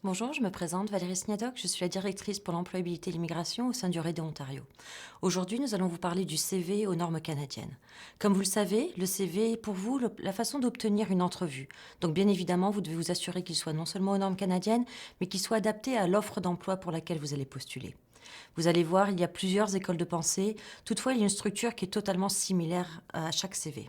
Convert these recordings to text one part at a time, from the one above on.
Bonjour, je me présente Valérie Sniadoc, je suis la directrice pour l'employabilité et l'immigration au sein du RAID Ontario. Aujourd'hui, nous allons vous parler du CV aux normes canadiennes. Comme vous le savez, le CV est pour vous la façon d'obtenir une entrevue. Donc bien évidemment, vous devez vous assurer qu'il soit non seulement aux normes canadiennes, mais qu'il soit adapté à l'offre d'emploi pour laquelle vous allez postuler. Vous allez voir, il y a plusieurs écoles de pensée, toutefois il y a une structure qui est totalement similaire à chaque CV.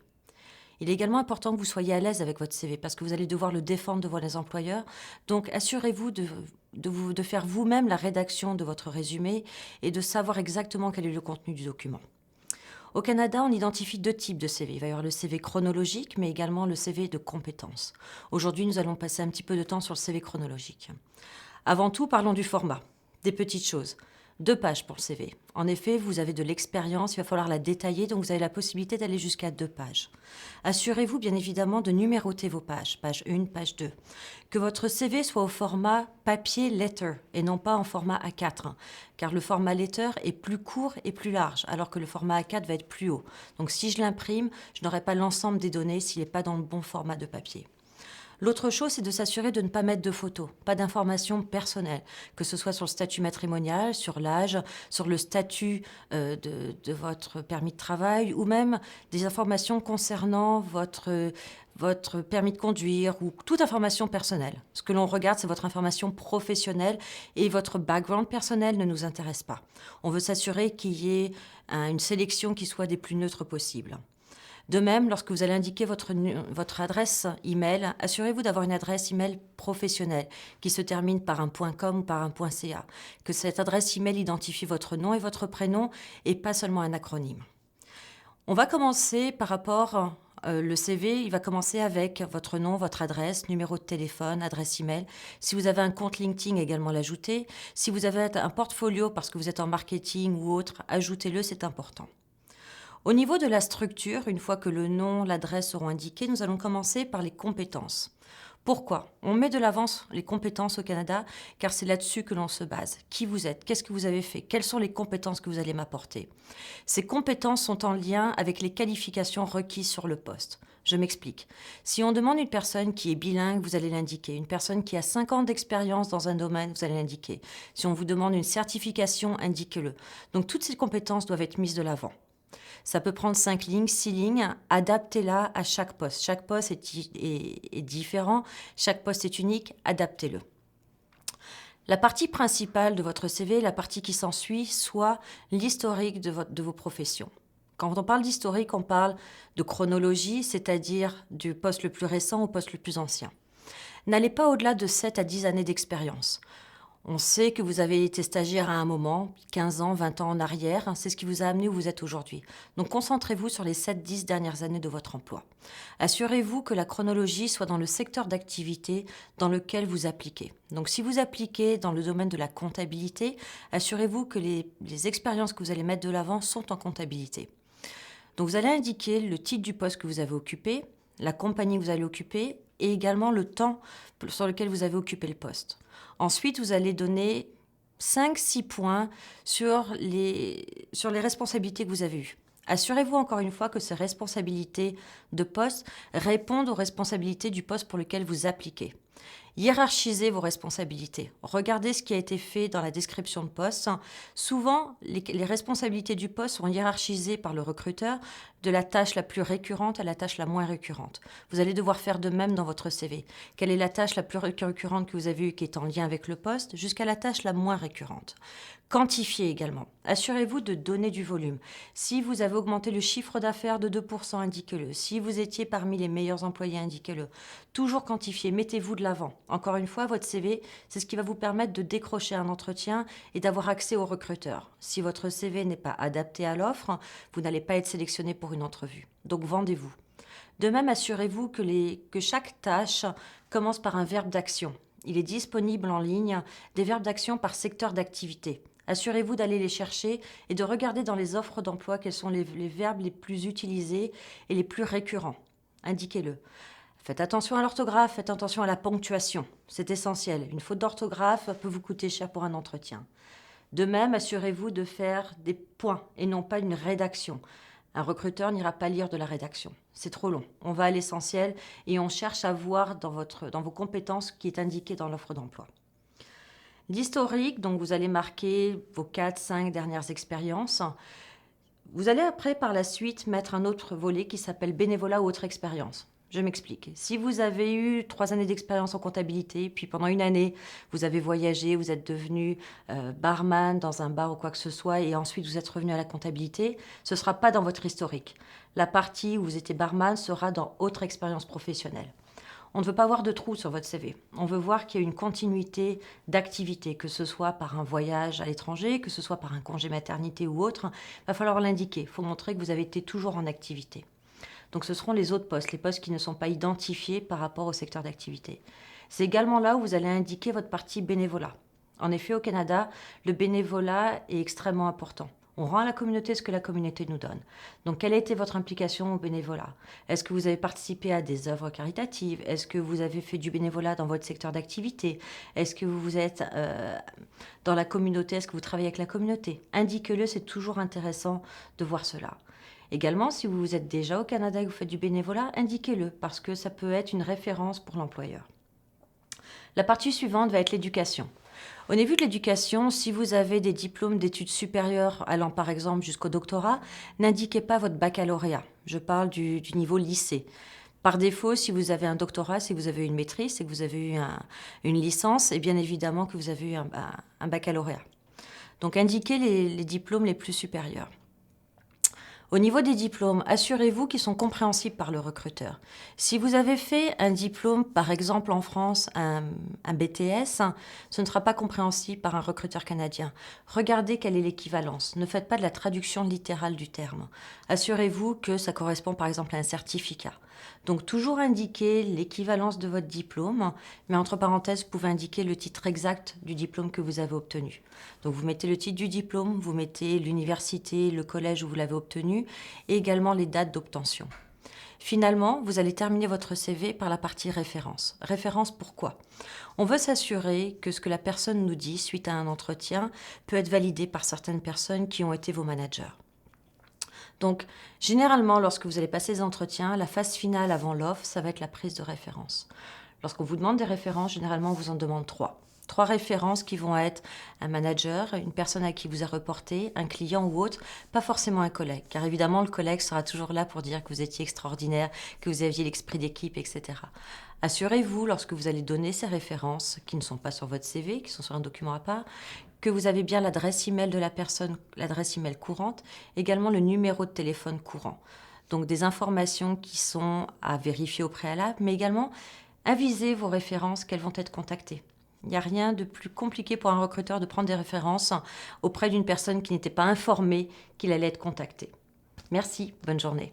Il est également important que vous soyez à l'aise avec votre CV parce que vous allez devoir le défendre devant les employeurs. Donc assurez-vous de faire vous-même la rédaction de votre résumé et de savoir exactement quel est le contenu du document. Au Canada, on identifie deux types de CV. Il va y avoir le CV chronologique, mais également le CV de compétences. Aujourd'hui, nous allons passer un petit peu de temps sur le CV chronologique. Avant tout, parlons du format. Des petites choses. 2 pages pour le CV. En effet, vous avez de l'expérience, il va falloir la détailler, donc vous avez la possibilité d'aller jusqu'à 2 pages. Assurez-vous bien évidemment de numéroter vos pages, page 1, page 2. Que votre CV soit au format papier letter et non pas en format A4, car le format letter est plus court et plus large, alors que le format A4 va être plus haut. Donc si je l'imprime, je n'aurai pas l'ensemble des données s'il n'est pas dans le bon format de papier. L'autre chose, c'est de s'assurer de ne pas mettre de photos, pas d'informations personnelles, que ce soit sur le statut matrimonial, sur l'âge, sur le statut de votre permis de travail, ou même des informations concernant votre permis de conduire ou toute information personnelle. Ce que l'on regarde, c'est votre information professionnelle et votre background personnel ne nous intéresse pas. On veut s'assurer qu'il y ait une sélection qui soit des plus neutres possibles. De même, lorsque vous allez indiquer votre adresse email, assurez-vous d'avoir une adresse email professionnelle qui se termine par un .com ou par un .ca. Que cette adresse email identifie votre nom et votre prénom et pas seulement un acronyme. On va commencer par rapport le CV, il va commencer avec votre nom, votre adresse, numéro de téléphone, adresse email. Si vous avez un compte LinkedIn, également l'ajouter. Si vous avez un portfolio parce que vous êtes en marketing ou autre, ajoutez-le, c'est important. Au niveau de la structure, une fois que le nom, l'adresse seront indiqués, nous allons commencer par les compétences. Pourquoi? On met de l'avant les compétences au Canada car c'est là-dessus que l'on se base. Qui vous êtes? Qu'est-ce que vous avez fait? Quelles sont les compétences que vous allez m'apporter? Ces compétences sont en lien avec les qualifications requises sur le poste. Je m'explique. Si on demande une personne qui est bilingue, vous allez l'indiquer. Une personne qui a 5 ans d'expérience dans un domaine, vous allez l'indiquer. Si on vous demande une certification, indiquez-le. Donc toutes ces compétences doivent être mises de l'avant. Ça peut prendre 5 lignes, 6 lignes, adaptez-la à chaque poste. Chaque poste est différent, chaque poste est unique, adaptez-le. La partie principale de votre CV, la partie qui s'ensuit, soit l'historique de vos professions. Quand on parle d'historique, on parle de chronologie, c'est-à-dire du poste le plus récent au poste le plus ancien. N'allez pas au-delà de 7 à 10 années d'expérience. On sait que vous avez été stagiaire à un moment, 15 ans, 20 ans en arrière, c'est ce qui vous a amené où vous êtes aujourd'hui. Donc concentrez-vous sur les 7-10 dernières années de votre emploi. Assurez-vous que la chronologie soit dans le secteur d'activité dans lequel vous appliquez. Donc si vous appliquez dans le domaine de la comptabilité, assurez-vous que les expériences que vous allez mettre de l'avant sont en comptabilité. Donc vous allez indiquer le titre du poste que vous avez occupé, la compagnie que vous allez occuper et également le temps sur lequel vous avez occupé le poste. Ensuite, vous allez donner 5-6 points sur les responsabilités que vous avez eues. Assurez-vous encore une fois que ces responsabilités de poste répondent aux responsabilités du poste pour lequel vous appliquez. Hiérarchisez vos responsabilités. Regardez ce qui a été fait dans la description de poste. Souvent, les responsabilités du poste sont hiérarchisées par le recruteur de la tâche la plus récurrente à la tâche la moins récurrente. Vous allez devoir faire de même dans votre CV. Quelle est la tâche la plus récurrente que vous avez eue qui est en lien avec le poste jusqu'à la tâche la moins récurrente. Quantifiez également. Assurez-vous de donner du volume. Si vous avez augmenté le chiffre d'affaires de 2%, indiquez-le. Si vous étiez parmi les meilleurs employés, indiquez-le. Toujours quantifier, mettez-vous de l'avant. Encore une fois, votre CV, c'est ce qui va vous permettre de décrocher un entretien et d'avoir accès au recruteur. Si votre CV n'est pas adapté à l'offre, vous n'allez pas être sélectionné pour une entrevue. Donc vendez-vous. De même, assurez-vous que chaque tâche commence par un verbe d'action. Il est disponible en ligne des verbes d'action par secteur d'activité. Assurez-vous d'aller les chercher et de regarder dans les offres d'emploi quels sont les verbes les plus utilisés et les plus récurrents. Indiquez-le. Faites attention à l'orthographe, faites attention à la ponctuation. C'est essentiel. Une faute d'orthographe peut vous coûter cher pour un entretien. De même, assurez-vous de faire des points et non pas une rédaction. Un recruteur n'ira pas lire de la rédaction. C'est trop long. On va à l'essentiel et on cherche à voir dans vos compétences qui est indiqué dans l'offre d'emploi. L'historique, donc vous allez marquer vos 4, 5 dernières expériences. Vous allez après, par la suite, mettre un autre volet qui s'appelle bénévolat ou autre expérience. Je m'explique. Si vous avez eu 3 années d'expérience en comptabilité, puis pendant une année, vous avez voyagé, vous êtes devenu barman dans un bar ou quoi que ce soit, et ensuite vous êtes revenu à la comptabilité, ce ne sera pas dans votre historique. La partie où vous étiez barman sera dans autre expérience professionnelle. On ne veut pas voir de trous sur votre CV. On veut voir qu'il y a une continuité d'activité, que ce soit par un voyage à l'étranger, que ce soit par un congé maternité ou autre. Il va falloir l'indiquer. Il faut montrer que vous avez été toujours en activité. Donc ce seront les autres postes, les postes qui ne sont pas identifiés par rapport au secteur d'activité. C'est également là où vous allez indiquer votre partie bénévolat. En effet, au Canada, le bénévolat est extrêmement important. On rend à la communauté ce que la communauté nous donne. Donc, quelle a été votre implication au bénévolat? Est-ce que vous avez participé à des œuvres caritatives? Est-ce que vous avez fait du bénévolat dans votre secteur d'activité? Est-ce que vous êtes dans la communauté? Est-ce que vous travaillez avec la communauté? Indiquez-le, c'est toujours intéressant de voir cela. Également, si vous êtes déjà au Canada et que vous faites du bénévolat, indiquez-le parce que ça peut être une référence pour l'employeur. La partie suivante va être l'éducation. Au niveau de l'éducation, si vous avez des diplômes d'études supérieures allant par exemple jusqu'au doctorat, n'indiquez pas votre baccalauréat. Je parle du niveau lycée. Par défaut, si vous avez un doctorat, si vous avez une maîtrise, c'est que vous avez eu une licence et bien évidemment que vous avez eu un baccalauréat. Donc indiquez les diplômes les plus supérieurs. Au niveau des diplômes, assurez-vous qu'ils sont compréhensibles par le recruteur. Si vous avez fait un diplôme, par exemple en France, un BTS, ce ne sera pas compréhensible par un recruteur canadien. Regardez quelle est l'équivalence. Ne faites pas de la traduction littérale du terme. Assurez-vous que ça correspond par exemple à un certificat. Donc toujours indiquer l'équivalence de votre diplôme, mais entre parenthèses, vous pouvez indiquer le titre exact du diplôme que vous avez obtenu. Donc vous mettez le titre du diplôme, vous mettez l'université, le collège où vous l'avez obtenu, et également les dates d'obtention. Finalement, vous allez terminer votre CV par la partie référence. Référence pourquoi? On veut s'assurer que ce que la personne nous dit suite à un entretien peut être validé par certaines personnes qui ont été vos managers. Donc, généralement, lorsque vous allez passer les entretiens, la phase finale avant l'offre, ça va être la prise de référence. Lorsqu'on vous demande des références, généralement, on vous en demande 3. 3 références qui vont être un manager, une personne à qui vous a reporté, un client ou autre, pas forcément un collègue. Car évidemment, le collègue sera toujours là pour dire que vous étiez extraordinaire, que vous aviez l'esprit d'équipe, etc. Assurez-vous, lorsque vous allez donner ces références, qui ne sont pas sur votre CV, qui sont sur un document à part, que vous avez bien l'adresse email de la personne, l'adresse email courante, également le numéro de téléphone courant. Donc des informations qui sont à vérifier au préalable, mais également avisez vos références qu'elles vont être contactées. Il n'y a rien de plus compliqué pour un recruteur de prendre des références auprès d'une personne qui n'était pas informée qu'il allait être contacté. Merci, bonne journée.